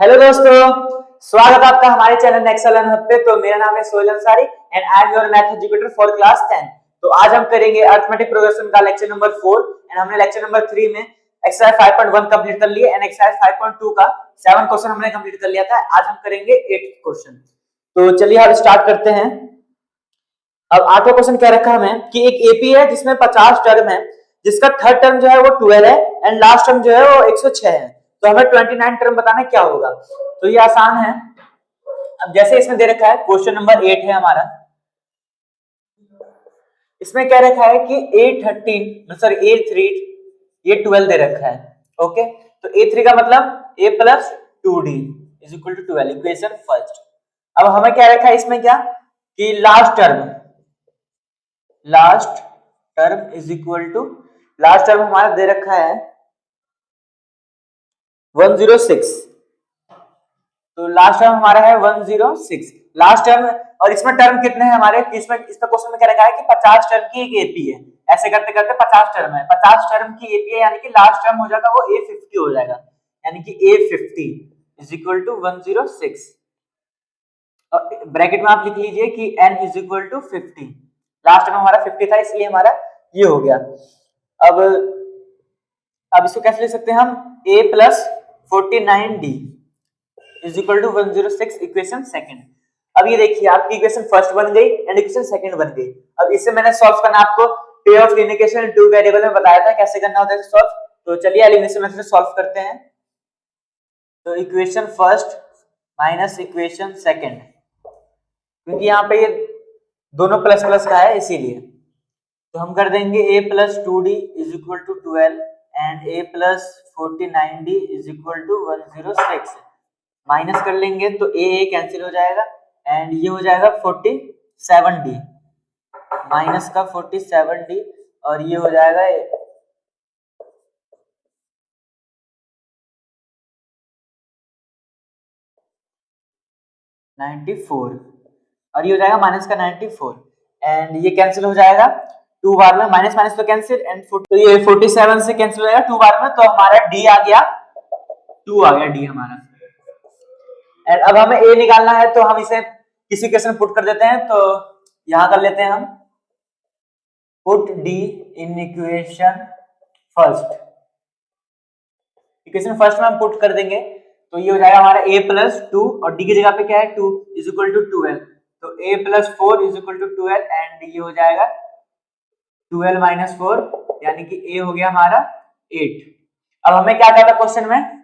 Hello दोस्तों, स्वागत है आपका हमारे चैनल नेक्स्ट लर्न हब पे। तो मेरा नाम है Sohail Ansari and I am your math educator for class 10। तो आज हम करेंगे अरिथमेटिक प्रोग्रेशन का लेक्चर नंबर 4 एंड हमने लेक्चर नंबर 3 में एक्सरसाइज 5.1 कंप्लीट कर लिए एंड एक्सरसाइज 5.2 का 7 क्वेश्चन हमने कंप्लीट कर लिया था। आज हम करेंगे 8 क्वेश्चन। तो चलिए अब स्टार्ट करते हैं। अब 8वां क्वेश्चन क्या रखा हमें कि एक एपी है जिसमें 50 टर्म है, जिसका थर्ड टर्म जो है वो 12 है एंड लास्ट टर्म जो है वो 106 है। तो हमें 29 टर्म बताना क्या होगा। तो ये आसान है। अब जैसे इसमें दे रखा है क्वेश्चन नंबर 8 है हमारा, इसमें क्या रखा है कि A3 ये 12 दे रखा है। ओके, तो A3 का मतलब A plus 2D is equal to 12, equation first. अब हमें क्या रखा है इसमें क्या कि last term is equal to, last term हमारा दे रखा है 106। तो लास्ट टर्म हमारा है 106 लास्ट टर्म। और इसमें टर्म कितने हैं हमारे, इसमें इसका क्वेश्चन में क्या रखा है कि 50 टर्म की एक एपी है। ऐसे करते करते 50 टर्म है, 50 टर्म की एपी है, यानी कि लास्ट टर्म हो जाएगा वो A50 हो जाएगा, यानी कि A50 is equal to 106। Bracket में आप लिख लीजिए कि n is equal to 50। Last term हमारा 50 था, इसलिए हमारा ये हो गया। अब इसको कैसे लिख सकते हैं हम, a plus 49d is equal to 106, equation second. अब ये देखिए आपकी इक्वेशन फर्स्ट बन गई एंड इक्वेशन सेकंड बन गई। अब इससे मैंने सॉल्व करना आपको पे ऑफ लिनिकेशन टू वेरिएबल में बताया था कैसे करना होता है सॉल्व। तो चलिए एलिमिनेशन मेथड से सॉल्व करते हैं। तो equation first minus equation second, क्योंकि यहाँ पे ये दोनों प्लस प्लस का है इसीलिए। तो हम कर देंगे a plus 2d is equal to 12 and a plus 49d is equal to 106। Minus कर लेंगे तो a कैंसिल हो जाएगा एंड ये हो जाएगा 47d माइनस का 47d और ये हो जाएगा 94 और ये हो जाएगा माइनस का 94 एंड ये कैंसिल हो जाएगा 2 बार में, माइनस माइनस तो कैंसिल एंड तो ये 47 से कैंसिल हो जाएगा 2 बार में, तो हमारा d आ गया 2 आ गया d हमारा। एंड अब हमें a निकालना है तो हम इसे किसी इक्वेशन पुट कर देते हैं। तो यहां कर लेते हैं हम put d in equation first. Equation first में हम पुट कर देंगे तो ये हो जाएगा हमारा a प्लस 2 और d की जगह पे क्या है 2 इज इक्वल टू 12। तो a plus 4 is equal to 12 and ये हो जाएगा 12 माइनस 4 यानी कि a हो गया हमारा 8। अब हमें क्या कहा था क्वेश्चन में,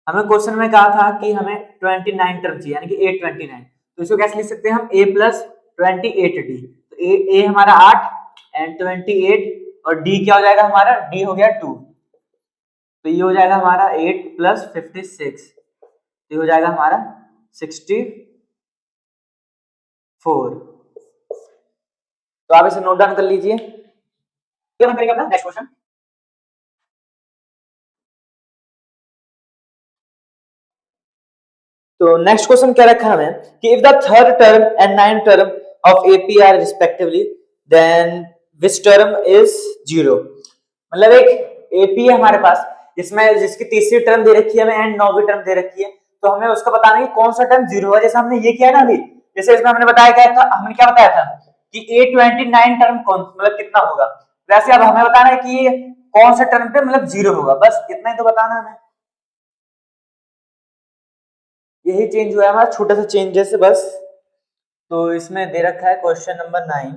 हमें क्वेश्चन में कहा था कि हमें 29 टर्म चाहिए यानी कि 829। तो इसको कैसे लिख सकते हैं हम, a प्लस 28d। तो a हमारा 8 एंड 28 और d क्या हो जाएगा हमारा, d हो गया 2। तो ये हो जाएगा हमारा 8 प्लस 56, ये हो जाएगा हमारा 64। तो आप इसे नोट डाउन कर लीजिए। ये हम करेंगे अपना नेक्स्ट क्वेश्चन। तो नेक्स्ट क्वेश्चन क्या रखा हमें कि if the third term and ninth term of AP are respectively then which term is 0। मतलब एक एपी है हमारे पास जिसमें जिसकी तीसरी टर्म दे रखी है हमें एंड नौवीं टर्म दे रखी है, तो हमें उसका बताना है कि कौन सा टर्म 0 है। जैसे हमने ये किया ना अभी, जैसे इसमें हमने बताया क्या था, हमने क्या बताया था कि A29 टर्म कौन मतलब कितना होगा, वैसे अब हमें बताना है कि ये कौन सा टर्म पे मतलब 0 होगा, बस इतना ही तो बताना है हमें। यही चेंज हुआ है हमारा, छोटा सा चेंजेस है बस। तो इसमें दे रखा है क्वेश्चन नंबर 9,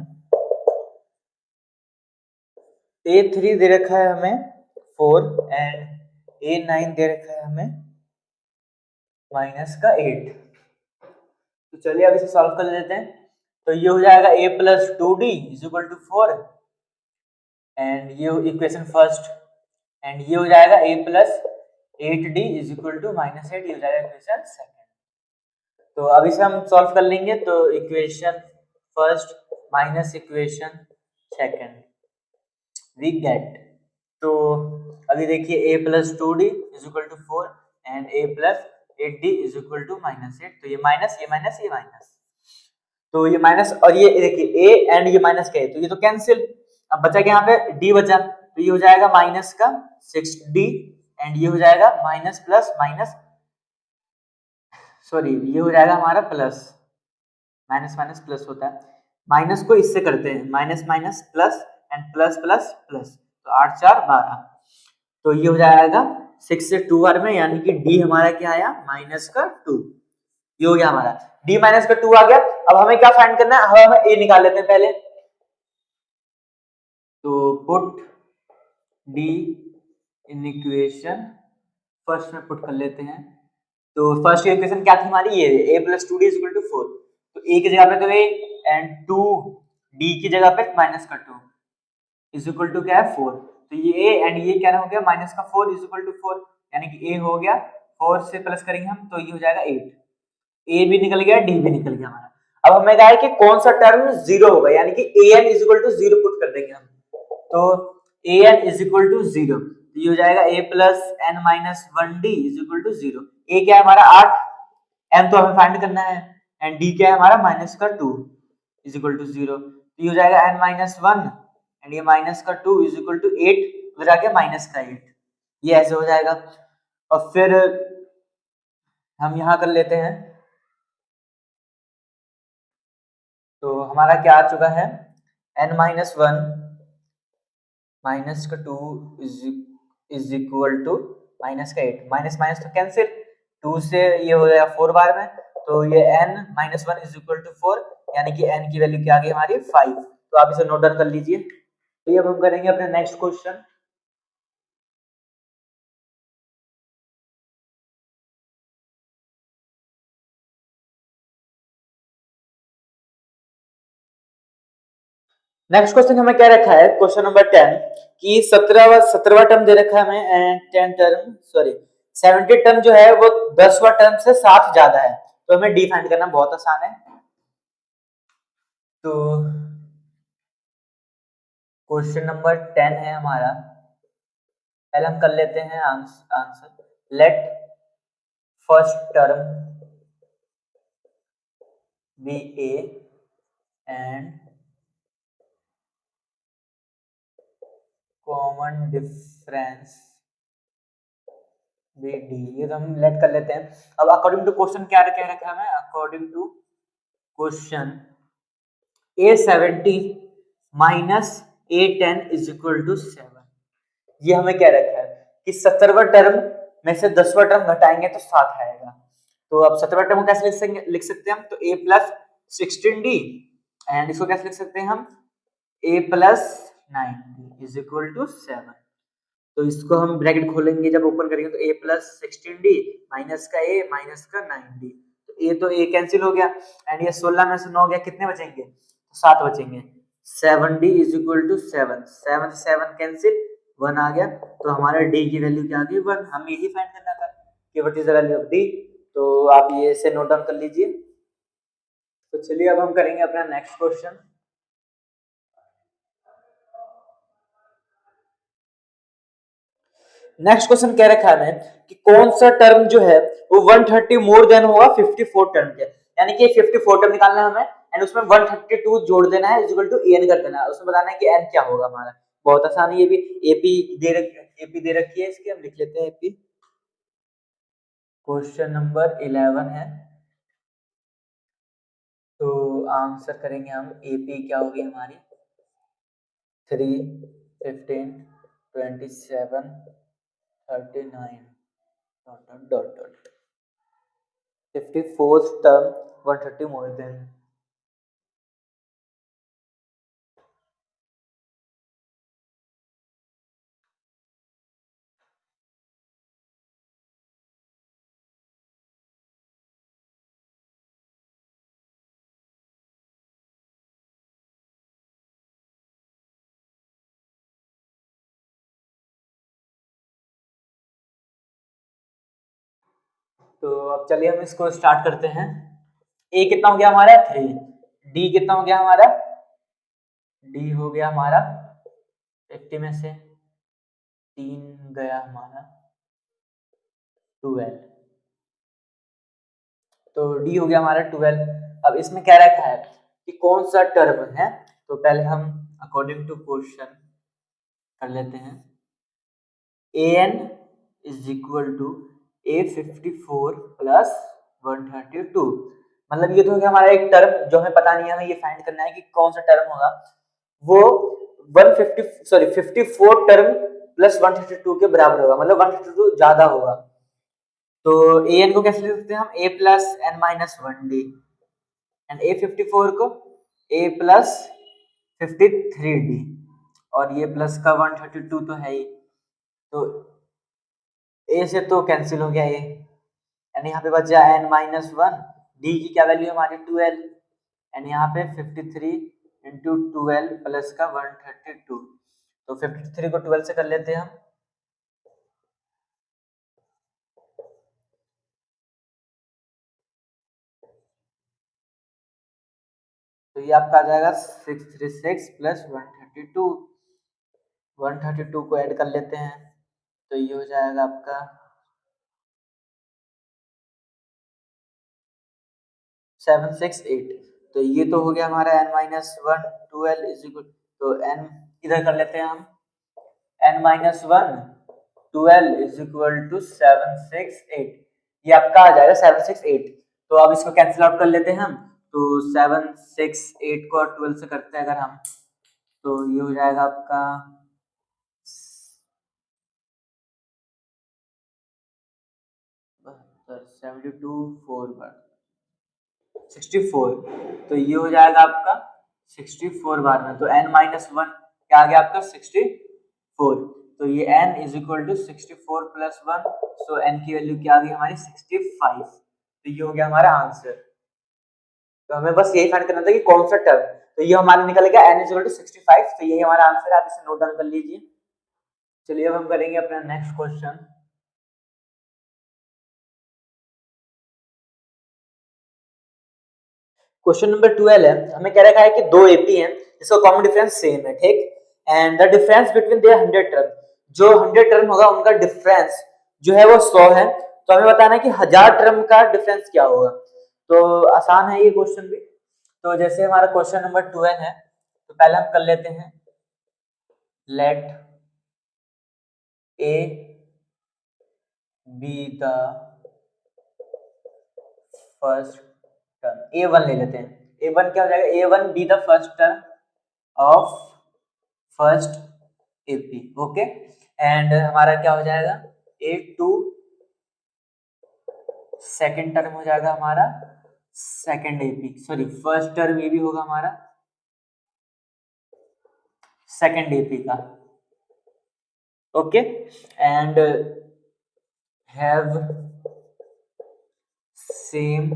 A3 दे रखा है हमें 4 एंड A9 दे रखा है हमें माइनस का 8। तो चलिए अब इसे सॉल्व कर लेते हैं। तो ये हो जाएगा a plus 2d is equal to 4 and ये इक्वेशन फर्स्ट एंड ये हो जाएगा a plus 8d is equal to minus 8, ये हो जाएगा इक्वेशन सेकंड। तो अब इसे हम सॉल्व कर लेंगे। तो equation first minus equation second we get, तो अभी देखिए a plus 2d is equal to 4 and a plus 8d is equal to minus 8। तो ये माइनस ये माइनस ये माइनस, तो ये माइनस और ये देखिए a एंड ये माइनस का है तो ये तो कैंसिल। अब बचा क्या यहाँ पे d बचा, तो ये हो जाएगा माइनस का 6d एंड ये हो जाएगा माइनस प्लस माइनस, सॉरी ये हो जाएगा हमारा प्लस, माइनस माइनस प्लस होता है, माइनस को इससे करते हैं, minus minus plus and plus plus plus, तो 8 4 12, तो ये हो जाएगा 6 से 2 बार में, यानी कि डी हमारा क्या आया माइनस का 2, ये हो गया हमारा डी माइनस का 2 आ गया। अब हमें क्या फाइंड करना है, हमें ए निकाल लेते हैं पहले, तो put D in equation first में पुट कर लेते हैं, तो फर्स्ट इक्वेशन क्या थी हमारी, ये a plus 2d is equal to 4, तो a की जगह पे तो a एंड 2 d की जगह पे माइनस का 2 इज इक्वल टू क्या है 4, तो ये a एंड ये क्या हो गया माइनस का 4 इज इक्वल टू 4, यानी कि a हो गया 4 से प्लस करेंगे हम तो ये हो जाएगा 8, a भी निकल गया d भी निकल गया हमारा। अब हमें कहा है कि कौन सा टर्म जीरो होगा, यानी कि an is equal to 0 put कर देंगे हम, तो an इज इक्वल टू 0, ये हो जाएगा a plus n minus 1d is equal to 0, a क्या है हमारा 8, n तो हमें फाइंड करना है, एंड d क्या है हमारा माइनस का 2 इज इक्वल टू 0, तो ये हो जाएगा n माइनस 1 एंड ये माइनस का 2 इज इक्वल टू 8, उधर आके माइनस का 8, ये ऐसे हो जाएगा। और फिर हम यहाँ कर लेते हैं, तो हमारा क्या आ चुका है n माइनस 1 माइनस का 2 इज इक्वल टू माइनस का 8, माइनस माइनस तो कैंसिल, 2 से ये हो जाएगा 4 बार में, तो ये n minus 1 is equal to 4, यानी कि n की वैल्यू क्या आ गई हमारी 5, तो आप इसे नोट डाउन कर लीजिए। तो अब हम करेंगे अपने नेक्स्ट क्वेश्चन, नेक्स्ट क्वेश्चन हमें क्या रखा है, क्वेश्चन नंबर 10 कि 17वां टर्म दे रखा है हमें एंड 10 टर्म सॉरी 70 टर्म जो है वो 10वां टर्म से 7 ज्यादा है, तो हमें डी फाइंड करना बहुत आसान है। तो क्वेश्चन नंबर 10 है हमारा, पहले हम कर लेते हैं answer, let first term be a and common difference be d, ये तो हम लेट कर लेते हैं। अब अकॉर्डिंग टू क्वेश्चन क्या कह रखा है हमें, according to question A70 minus A10 is equal to 7, ये हमें क्या रखा है कि 70वां टर्म में से 10वां टर्म घटाएंगे तो 7 आएगा, तो अब 70वां टर्म को कैसे लिख सकते हैं हम, तो a प्लस 16d एंड इसको कैसे लिख सकते हैं हम, a plus 9d is equal to 7, तो इसको हम ब्रैकेट खोलेंगे जब ओपन करेंगे तो a प्लस 16d माइनस का a माइनस का 9d, तो a कैंसिल हो गया एंड ये 16 में से 9 गया, कितने बचेंगे, तो 7 बचेंगे, 7d इज इक्वल टू 7, 7 से 7 कैंसिल, 1 आ गया, तो हमारा d की वैल्यू क्या आ गई 1, हमें यही फाइंड करना था कि what is the value of d, तो आप ये से नोट डाउन कर लीजिए। तो चलिए अब हम करेंगे अपना नेक्स्ट क्वेश्चन, नेक्स्ट क्वेश्चन कह रखा है हमें कि कौन सा टर्म जो है वो 130 मोर देन होगा 54 टर्म के, यानी कि 54 टर्म निकालना है हमें एंड उसमें 132 जोड़ देना है इज इक्वल टू n कर देना है, उसमें बताना है कि n क्या होगा हमारा, बहुत आसान है ये भी, एपी दे रखी है इसकी, हम लिख लेते हैं एपी, क्वेश्चन नंबर 11 है, तो आंसर करेंगे हम, एपी क्या होगी हमारी 3 15 27 39 dot dot dot 54th term 130 more than, तो अब चलिए हम इसको स्टार्ट करते हैं। ए कितना हो गया हमारा 3, डी कितना हो गया हमारा, डी हो गया हमारा 50 में से 3 गया हमारा 12, तो डी हो गया हमारा 12। अब इसमें क्या रखा है कि कौन सा टर्म है, तो पहले हम अकॉर्डिंग टू क्वेश्चन कर लेते हैं, a n is equal to A54 plus 132। मतलब ये तो हो गया हमारा एक टर्म जो हमें पता नहीं है, हमें ये फाइंड करना है कि कौन सा टर्म होगा वो 54 टर्म प्लस 132 के बराबर होगा, मतलब 152 ज्यादा होगा। तो an को कैसे लिख सकते हैं हम, a plus n minus 1d, and A54 को a प्लस 53d, और ये प्लस का 132 तो है ही, तो a से तो कैंसिल हो गया ये, एंड यहाँ पे बच जाए n माइनस 1, d की क्या वैल्यू है हमारी 12, एंड यहाँ पे 53 इंटू 12 प्लस का 132, तो 53 को 12 से कर लेते हैं हम, तो ये आपका आ जाएगा 636 प्लस 132, 132 को ऐड कर लेते हैं, तो ये हो जाएगा आपका 768। तो ये तो हो गया हमारा n माइनस 1 12 इज इक्वल, तो n इधर कर लेते हैं हम, n minus 1 12 is equal to 768, ये आपका आ जाएगा 768। तो अब इसको कैंसिल आउट कर लेते हैं हम, तो 768 को 12 से करते हैं अगर हम, तो ये हो जाएगा आपका 72 4 64, तो ये हो जाएगा आपका 64 बार में, तो n माइनस 1 क्या आ गया आपका 64, तो ये n is equal to 64 plus 1, so n की वैल्यू क्या आ गई हमारी 65, तो ये हो गया हमारा आंसर। तो हमें बस यही फाइंड करना था कि कौन सा टर्म, तो ये हमारा निकल गया n इज इक्वल टू 65, तो यही हमारा आंसर है, आप इसे नोट डाउन कर लीजिए। चलिए अब हम करेंगे अपना नेक्स्ट क्वेश्चन। क्वेश्चन नंबर 12 है, हमें कह रखा है कि दो एपी हैं जिसका कॉमन डिफरेंस सेम है, ठीक, and the difference between their 100 term, जो 100 टर्म होगा उनका डिफरेंस जो है वो 100 है, तो हमें बताना है कि 1000 टर्म का डिफरेंस क्या होगा। तो आसान है ये क्वेश्चन भी, तो जैसे हमारा क्वेश्चन नंबर 12 है, तो पहले हम कर लेते हैं, let a be the first term, A1 ले लेते हैं, A1 क्या हो जाएगा, A1 be the first term of first AP, okay, and हमारा क्या हो जाएगा A2 सेकेंड टर्म हो जाएगा हमारा second AP, sorry first term ये भी होगा हमारा सेकेंड एपी का, okay, and have same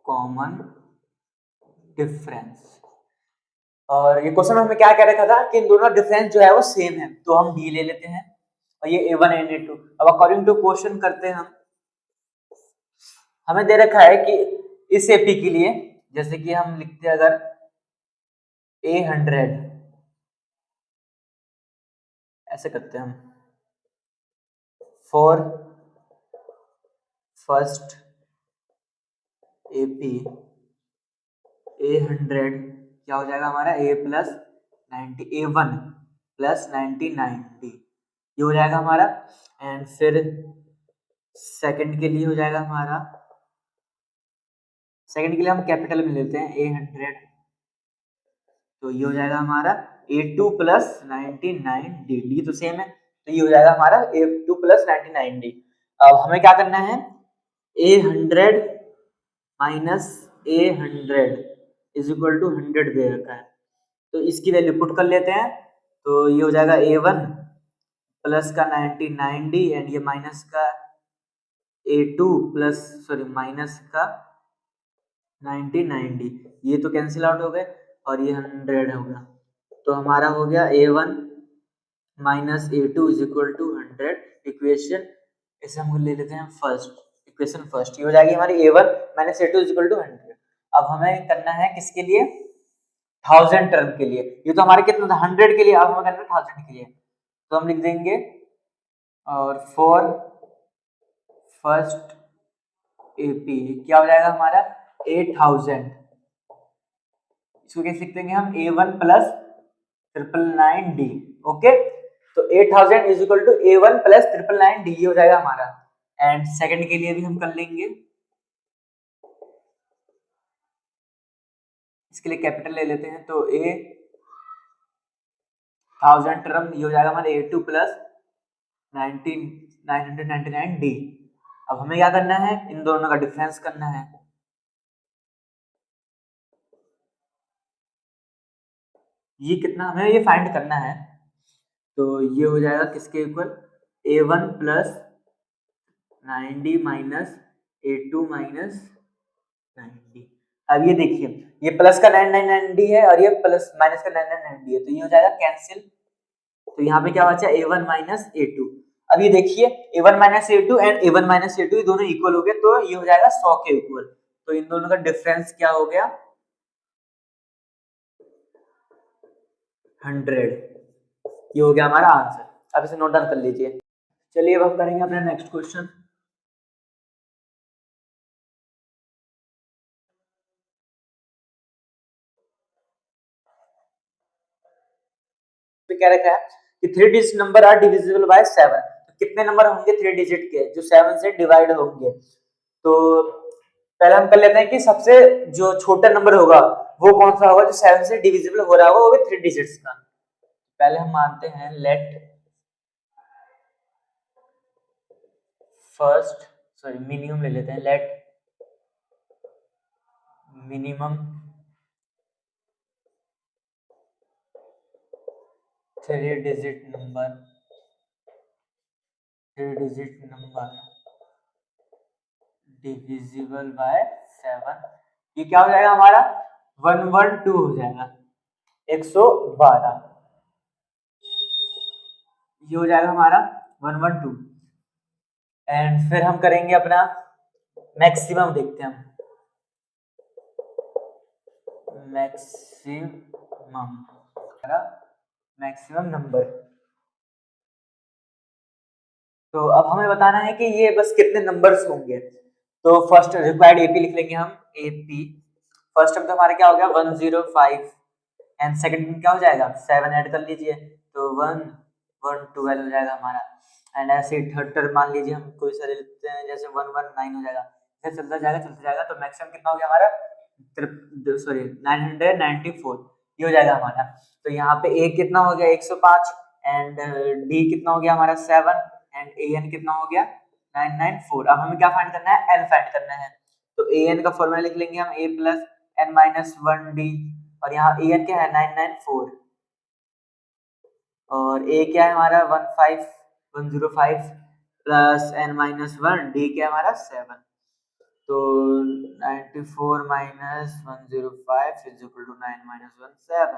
common difference, और ये क्वेश्चन में हमें क्या कह रखा था कि इन दोनों डिफरेंस जो है वो सेम है, तो हम डी ले लेते हैं, और ये A1 एंड A2। अब अकॉर्डिंग टू क्वेश्चन करते हैं हम, हमें दे रखा है कि इस एपी के लिए, जैसे कि हम लिखते हैं अगर A100, ऐसे करते हैं हम, फॉर फर्स्ट एपी A100 क्या हो जाएगा हमारा A plus 90, A1 plus 99D, ये हो जाएगा हमारा, एंड फिर सेकंड के लिए हो जाएगा हमारा, सेकंड के लिए हम कैपिटल में लेते हैं A100, तो ये हो जाएगा हमारा A2 प्लस 99D, डी तो सेम है, तो ये हो जाएगा हमारा A2 प्लस 99D। अब हमें क्या करना है, A100 minus A100 is equal to 100 दे रखा है, तो इसकी वैल्यू पुट कर लेते हैं, तो ये हो जाएगा A1 प्लस का 99D, एंड ये माइनस का A2 प्लस सॉरी माइनस का 99D, ये तो कैंसिल आउट हो गए, और ये 100 होगा, तो हमारा हो गया A1 minus A2 is equal to 100, equation इसे हम ले लेते हैं फर्स्ट, इक्वेशन फर्स्ट, ये हो जाएगी हमारी A1 minus A2 is equal to 100। अब हमें करना है किसके लिए, 1000 टर्म के लिए, ये तो हमारे कितना था 100 के लिए, अब हमें करना है 1000 के लिए, तो हम लिख देंगे, और फॉर फर्स्ट एपी क्या हो जाएगा हमारा 8000, इसको कैसे लिख देंगे हम A1 प्लस 999D, ओके, तो 8000 is equal to A1 plus 999D हो जाएगा हमारा। एंड सेकंड के लिए भी हम कर लेंगे, इसके लिए कैपिटल ले लेते हैं। तो A1000 टर्म ये हो जाएगा हमारा A2 प्लस 999D। अब हमें क्या करना है, इन दोनों का डिफरेंस करना है। ये कितना हमें ये फाइंड करना है, तो ये हो जाएगा किसके equal, A1 plus 9D minus A2 minus 9D। अब ये देखिए, ये प्लस का 999D है और ये प्लस माइनस का 999D है, तो ये हो जाएगा कैंसिल। तो यहाँ पे क्या बचा, A1 माइनस A2। अब ये देखिए A1 minus A2 and A1 minus A2 ये दोनों इक्वल हो गए, तो ये हो जाएगा 100 के इक्वल। तो इन दोनों का डिफरेंस क्या हो गया, 100। ये हो गया हमारा आंसर। अब इसे नोट डाउन कर लीजिए। चलिए अब हम करेंगे अपना नेक्स्ट क्वेश्चन। क्या रखा है कि 3 digit number are divisible by 7। तो कितने नंबर होंगे 3 डिजिट के जो 7 से डिवाइड होंगे। तो पहले हम कर लेते हैं कि सबसे जो छोटा नंबर होगा वो कौन सा होगा जो 7 से डिविजिबल हो रहा होगा, वो भी 3 डिजिट्स का। पहले हम मानते हैं लेट फर्स्ट, सॉरी मिनिमम ले लेते हैं, let minimum 3 digit number divisible by 7। ये क्या हो जाएगा हमारा 112 हो जाएगा, 112। ये हो जाएगा हमारा 112। एंड फिर हम करेंगे अपना मैक्सिमम, देखते हैं हम मैक्सिमम नंबर। तो अब हमें बताना है कि ये बस कितने नंबर्स होंगे। तो फर्स्ट रिक्वायर्ड एपी लिख लेंगे हम, एपी फर्स्ट टर्म तो हमारा क्या हो गया 105 एंड सेकंड टर्म क्या हो जाएगा 7 ऐड कर लीजिए, तो 112 हो जाएगा हमारा। एंड ऐसे थर्ड टर्म मान लीजिए हम कोई सा ले लेते हैं, जैसे 119 हो जाएगा। ऐसे चलता जाएगा तो मैक्सिमम कितना हो गया हमारा, सॉरी 994 ये हो जाएगा हमारा। तो यहाँ पे ए कितना हो गया 105 एंड डी कितना हो गया हमारा 7 एंड ए एन कितना हो गया 994। अब हमें क्या फाइंड करना है, एन फाइंड करना है। तो ए एन का फॉर्मूला लिख लेंगे हम, ए प्लस एन माइनस 1 डी, और यहाँ ए एन क्या है 994 और ए क्या है हमारा 105 प्लस एन माइनस 1 डी क्या है हमारा 7। तो 94 minus 105 is equal to 9 minus 1 7।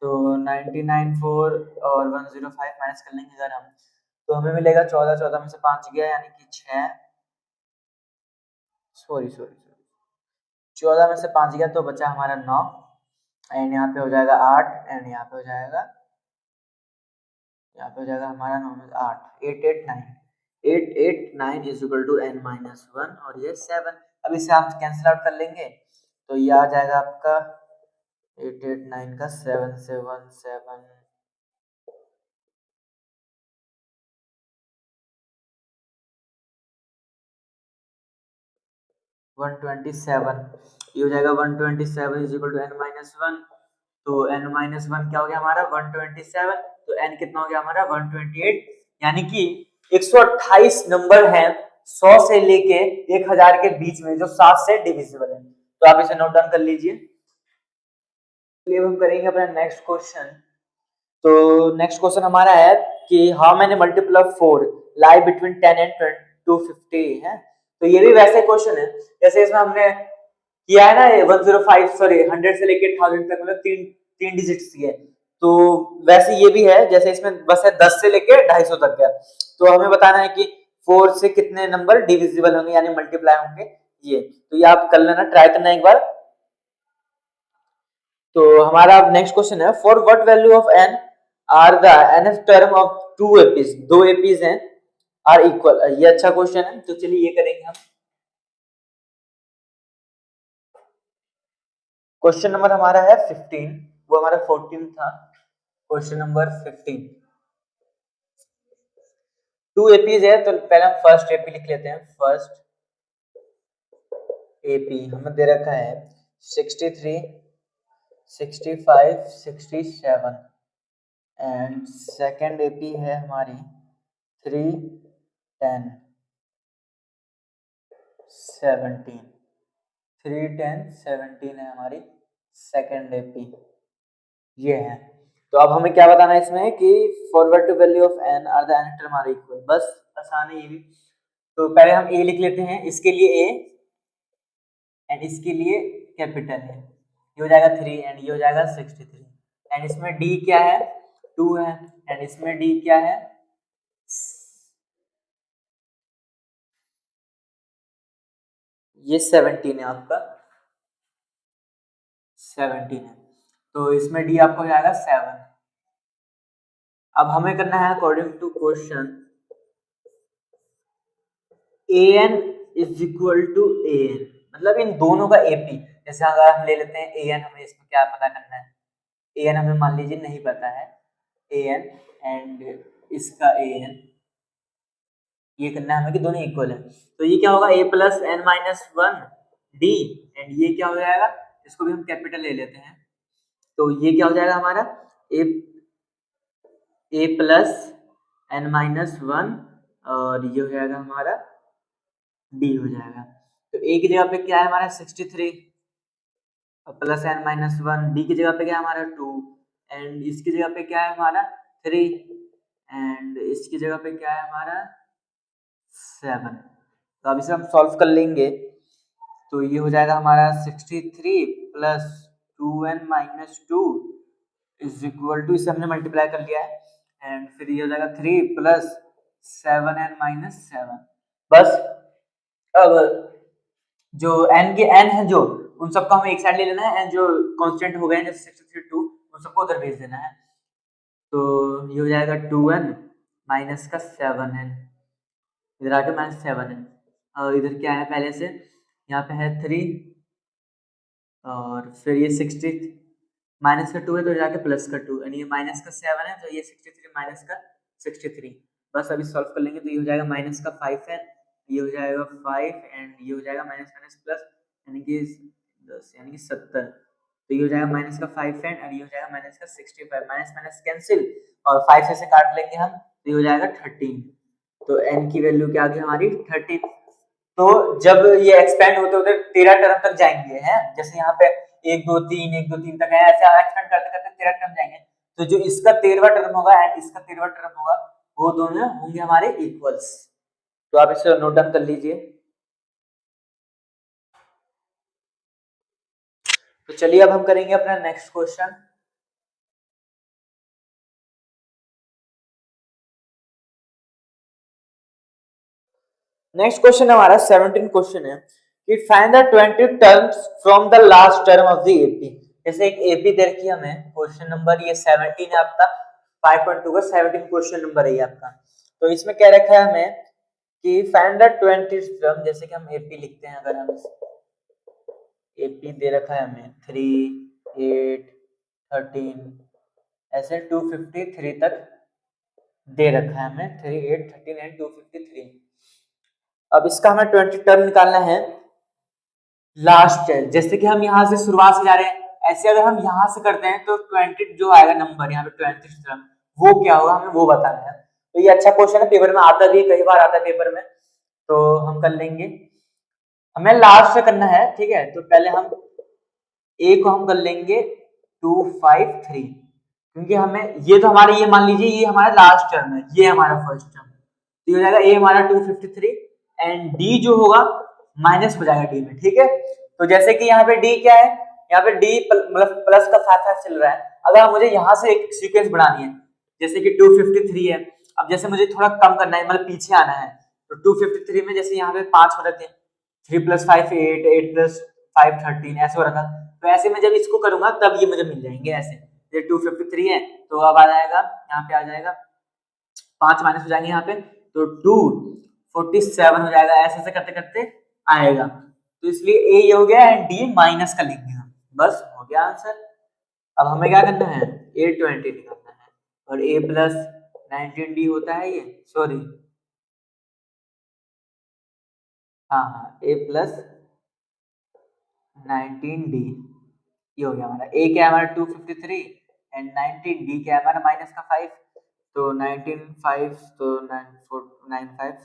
तो 99 और 105 माइनस कर लेंगे अगर हम, तो हमें मिलेगा 14 में से 5 गया यानी कि 6, सॉरी 14 में से 5 गया तो बचा हमारा 9 एंड यहाँ पे हो जाएगा 8 एंड यहाँ पे हो जाएगा हमारा 9 में 8 889 is equal to n minus 1 और ये 7। अब इसे हम कैंसिल आउट कर लेंगे तो ये आ जाएगा आपका 889 का 7 से 1 7 127। ये हो जाएगा 127 is equal to n minus 1। तो n माइनस 1 क्या हो गया हमारा 127, तो n कितना हो गया हमारा 128, यानी कि 128 नंबर हैं 100 से लेके 1000 के बीच में जो 7 से डिविजिबल है। तो आप इसे नोट डाउन कर लीजिए। चलिए हम करेंगे अपना नेक्स्ट क्वेश्चन। तो नेक्स्ट क्वेश्चन हमारा है कि how many multiple of 4 lie between 10 and 250 है। तो ये भी वैसे क्वेश्चन है जैसे इसमें हमने किया है ना, 105 सॉरी 100 से लेके 1000 तक, मतलब तीन डिजिट्स की है। तो वैसे ये भी है जैसे इसमें बस है 10 से लेके 250 तक का। तो हमें बताना है कि 4 से कितने नंबर डिविजिबल होंगे यानी मल्टीप्लाई होंगे। ये तो ये आप कर लेना, ट्राई करना एक बार। तो हमारा नेक्स्ट क्वेश्चन है for what value of n are the nth term of 2 APs, 2 APs हैं आर इक्वल। ये अच्छा क्वेश्चन है, तो चलिए ये करेंगे हम। क्वेश्चन नंबर हमारा है 15, वो हमारा 14 था, क्वेश्चन नंबर 15। 2 एपीज है, तो पहले हम फर्स्ट एपी लिख लेते हैं। फर्स्ट एपी हमें दे रखा है 63, 65, 67 एंड सेकेंड एपी है हमारी 3, 10, 17, 3, 10, 17 है हमारी सेकेंड एपी, ये है। तो अब हमें क्या बताना है इसमें कि forward to value of n are the n term are equal, बस आसान है ये भी। तो पहले हम a लिख लेते हैं, इसके लिए a एंड इसके लिए कैपिटल है, ये हो जाएगा 3 एंड ये हो जाएगा 63 एंड इसमें d क्या है 2 है एंड इसमें d क्या है, ये 17 है आपका, 17 है, तो इसमें d आपको हो जाएगा 7। अब हमें करना है according to question an is equal to an, मतलब इन दोनों का AP। जैसे अगर हम ले लेते हैं an, हमें इसमें क्या पता करना है, an हमें मान लीजिए नहीं पता है, an एंड इसका an, ये करना है हमें कि दोनों इक्वल है। तो ये क्या होगा a plus n minus 1 d and ये क्या हो जाएगा, इसको भी हम कैपिटल ले लेते हैं, तो ये क्या हो जाएगा हमारा a प्लस n माइनस 1 और ये हो जाएगा हमारा d हो जाएगा। तो a की जगह पे क्या है हमारा 63 प्लस n माइनस 1, d की जगह पे क्या है हमारा 2 एंड इसकी जगह पे क्या है हमारा 3 एंड इसकी जगह पे क्या है हमारा 7। तो अब इसे हम सॉल्व कर लेंगे, तो ये हो जाएगा हमारा 63 plus 2n minus 2 is equal to, इसे हमने मल्टीप्लाई कर लिया है एंड फिर ये हो जाएगा 3 प्लस 7n माइनस 7। बस अब जो n के n है जो उन सबको हमें एक साइड ले लेना है एंड जो कांस्टेंट हो गए जैसे 63, 2 उन सबको उधर भेज देना है। तो ये हो जाएगा 2n माइनस का 7n, इधर आके माइनस 7n और इधर क्या है पहले से यहाँ पे है 3 और फिर ये 60 माइनस का 2 है तो जाके प्लस का 2 यानी ये माइनस का 7 है, तो ये 63 माइनस का 63। बस अभी सॉल्व कर लेंगे तो ये हो जाएगा माइनस का 5n, ये हो जाएगा 5 एंड ये हो जाएगा माइनस माइनस प्लस यानी कि 10 यानी कि 70, तो ये हो जाएगा माइनस का 5n और ये हो जाएगा माइनस का 65, माइनस माइनस कैंसिल और 5 से काट लेंगे हम तो ये हो जाएगा 13। तो n की वैल्यू क्या आ गई हमारी 13। तो जब ये एक्सपेंड होते होते 13 टर्म तक जाएंगे हैं, जैसे यहाँ पे 1 2 3 1 2 3 तक है, ऐसे एक्सपेंड करते करते 13 टर्म जाएंगे, तो जो इसका 13वां टर्म होगा एंड इसका 13वां टर्म होगा वो दोनों होंगे हमारे इक्वल्स। तो आप इसे नोट डाउन कर लीजिए। तो चलिए अब हम करेंगे अपना नेक्स्ट क्वेश्चन। नेक्स्ट क्वेश्चन हमारा 17 क्वेश्चन है कि find the 20 terms from the last term of the AP. जैसे एक एपी दे रखी है हमें, क्वेश्चन नंबर ये 17 है आपका, 5.2 का 17 क्वेश्चन नंबर है ये आपका। तो इसमें क्या रखा है हमें कि फाइंड द 20 टर्म, जैसे कि हम एपी लिखते हैं, अगर हम एपी दे रखा है हमें 3 8 13 ऐसे 253 तक दे रखा है हमें, 3 8 13 एंड 253। अब इसका हमें 20 टर्म निकालना है लास्ट है, जैसे कि हम यहाँ से शुरुआत से जा रहे हैं, ऐसे अगर हम यहाँ से करते हैं तो 20 जो आएगा नंबर यहाँ पे 20 टर्म वो क्या होगा हमें वो बताना है। तो ये अच्छा क्वेश्चन है, पेपर में आता भी है, कई बार आता है पेपर में, तो हम कर लेंगे। हमें लास्ट से करना है, ठीक है। तो पहले हम ए को हम कर लेंगे 253, क्योंकि हमें ये तो हमारे, ये मान लीजिए ये हमारा लास्ट टर्म है, ये हमारा फर्स्ट टर्म, तो ये हो जाएगा ए हमारा 253 एंड डी जो होगा माइनस हो जाएगा डी में, ठीक है। तो जैसे कि यहाँ पे डी क्या है, यहाँ पे डी मतलब प्लस का 5 चल रहा है, अगर मुझे यहाँ से एक सीक्वेंस बढ़ानी है, जैसे कि 253 है, अब जैसे मुझे थोड़ा कम करना है, मतलब पीछे आना है, तो 253 में जैसे यहाँ पे 5 हो रहे थे, 3 + 5 8, 8 + 5 13 ऐसे हो रहा था, तो ऐसे में जब इसको करूंगा तब ये मुझे मिल जाएंगे ऐसे। ये 253 है तो अब आ जाएगा यहाँ पे, आ जाएगा 5 माइनस हो जाएंगे यहाँ पे, तो 247 हो जाएगा, ऐसे ऐसे करते करते आएगा। तो इसलिए ए ये हो गया एंड डी माइनस का लिख दिया, बस हो गया आंसर। अब हमें क्या करना है, A20 निकालना है और A + 19D होता है ये, सॉरी हाँ a प्लस 19d, ये हो गया हमारा। a क्या है हमारा 253 एंड 19d क्या है हमारा माइनस का 5, तो 19 5 तो 9 4 9 5,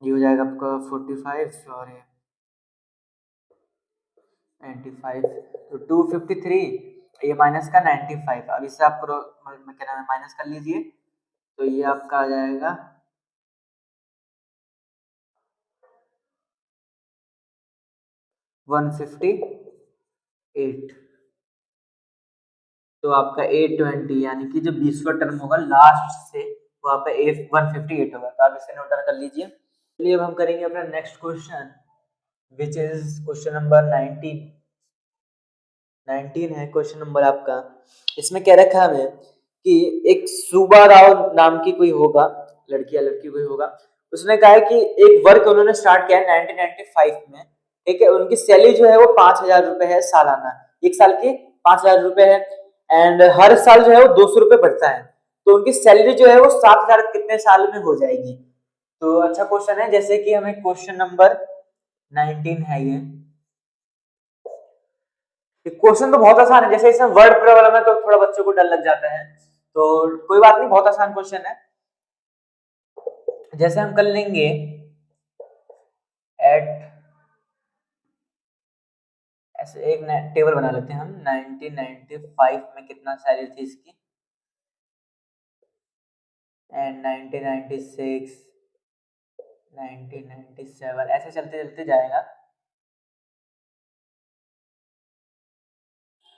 ये हो जाएगा आपका 45 और 95, तो 253 ये माइनस का 95। अब इससे आप क्या नाम है माइनस कर लीजिए, तो ये आपका आ जाएगा 158। तो आपका 820 यानी कि जो 20वां टर्म होगा लास्ट से वो आपका 158 होगा। तो आप इसे नोट डाउन कर लीजिए। चलिए अब हम करेंगे अपना next question which is question number 19 है क्वेश्चन नंबर आपका। इसमें क्या रखा है हमें कि एक सुबा राव नाम की कोई होगा, लड़की या लड़की कोई होगा, उसने कहा है कि एक वर्क उन्होंने स्टार्ट किया है 1995 में। ठीक है, उनकी सैलरी जो है वो 5,000 रुपए है सालाना, एक साल की 5,000 रुपए है एंड हर साल जो है वो 200 रुपए बढ़ता है। तो उनकी सैलरी जो है वो 7,000 कितने साल में हो जाएगी। तो अच्छा क्वेश्चन है, जैसे कि हमें क्वेश्चन नंबर 19 है ये क्वेश्चन तो बहुत आसान है, जैसे इसमें वर्ड प्रॉब्लम है तो थोड़ा बच्चों को डर लग जाता है, तो कोई बात नहीं, बहुत आसान क्वेश्चन है। जैसे हम कर लेंगे एट, ऐसे एक टेबल बना लेते हैं हम। 1995 में कितना सैलरी थी इसकी एंड 1996 1997 ऐसे चलते चलते जाएगा।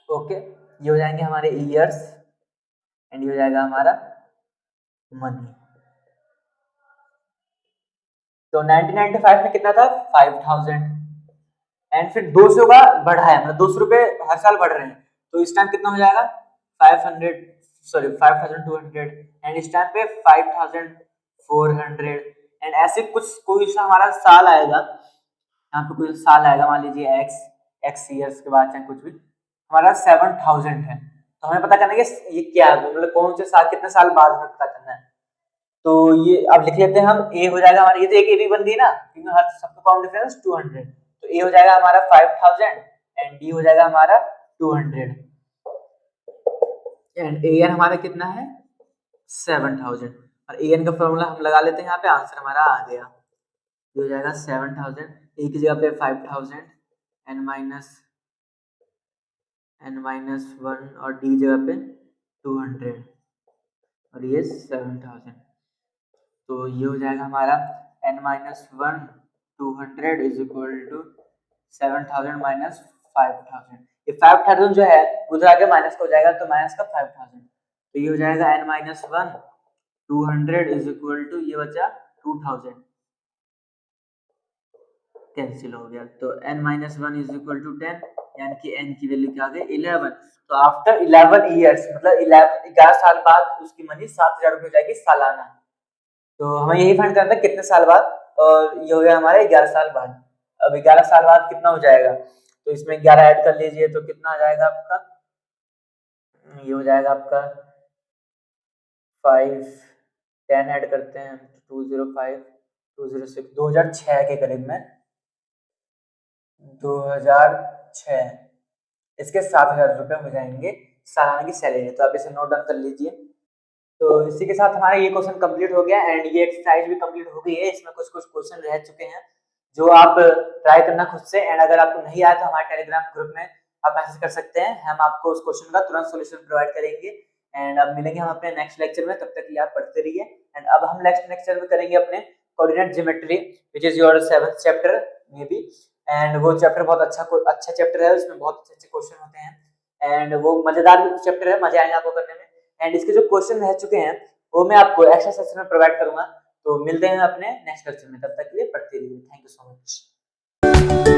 ओके, ये हो जाएंगे हमारे ईयर्स एंड ये हो जाएगा हमारा मनी। तो 1995 में कितना था 5,000 एंड फिर 200 का बढ़ा है, मतलब 200 रुपए हर साल बढ़ रहे हैं, तो इस टाइम कितना हो जाएगा 500, सॉरी 5,200 एंड इस टाइम पे 5,400 एंड ऐसे कुछ कोई सा हमारा साल आएगा, यहाँ पे कोई साल आएगा, मान लीजिए एक्स ईयर्स के बाद चाहे कुछ भी हमारा 7,000 है। तो हमें पता करना है कि ये क्या है, मतलब कौन से साल कितने साल बाद हमें पता करना है। तो ये अब लिख लेते हैं हम, ए हो जाएगा हमारा, ये तो एक ए भी बन गई ना क्योंकि हर सबका कॉमन डिफरेंस 200, तो ए हो जाएगा हमारा 5,000 एंड डी हो जाएगा हमारा 200 एंड ए एन हमारा कितना है 7,000, और ए एन का फॉर्मूला हम लगा लेते हैं यहाँ पे, आंसर हमारा आ गया, ये हो जाएगा 7,000, ए की जगह पे 5,000 एन माइनस 1 और डी जगह पे 200 और ये 7,000। तो ये हो जाएगा हमारा n minus 1 200 is equal to 7,000 minus 5,000। ये 5,000 जो है उधर आगे माइनस का हो जाएगा, तो माइनस का 5,000, तो ये हो जाएगा n minus 1 200 is equal to ये बचा 2,000, कैंसिल हो गया, तो n minus 1 is equal to 10 यानी कि n की वैल्यू क्या आ गई 11। तो आफ्टर 11 ईयर्स मतलब 11 साल बाद उसकी मनी 7,000 रुपये हो जाएगी सालाना। तो हमें यही फाइंड करना था कितने साल बाद, और ये हो गया हमारे 11 साल बाद। अब 11 साल बाद कितना हो जाएगा, तो इसमें 11 ऐड कर लीजिए तो कितना आ जाएगा आपका, ये हो जाएगा आपका 5 10 ऐड करते हैं 205 206 2006 के करीब में 2006 इसके 7,000 रुपये हो जाएंगे सालाना की सैलरी। तो आप इसे नोट डाउन कर लीजिए। तो इसी के साथ हमारा ये क्वेश्चन कंप्लीट हो गया एंड ये एक्सरसाइज भी कंप्लीट हो गई है। इसमें कुछ कुछ क्वेश्चन रह चुके हैं जो आप ट्राई करना खुद से, एंड अगर आपको नहीं आया तो हमारे टेलीग्राम ग्रुप में आप मैसेज कर सकते हैं, हम आपको उस क्वेश्चन का तुरंत सॉल्यूशन प्रोवाइड करेंगे। एंड अब मिलेंगे हम अपने नेक्स्ट लेक्चर में, तब तक ये आप पढ़ते रहिए। एंड अब हम नेक्स्ट लेक्चर में करेंगे अपने coordinate geometry which is your 7th chapter may be, and वो चैप्टर बहुत अच्छा चैप्टर है, उसमें बहुत अच्छे अच्छे क्वेश्चन होते हैं एंड वो मजेदार चैप्टर है, मजे आएंगे आपको करने में। एंड इसके जो क्वेश्चन रह चुके हैं वो मैं आपको एक्स्ट्रा सेशन में प्रोवाइड करूंगा। तो मिलते हैं अपने नेक्स्ट लेक्चर में, तब तक के लिए पढ़ते रहिए। Thank you so much.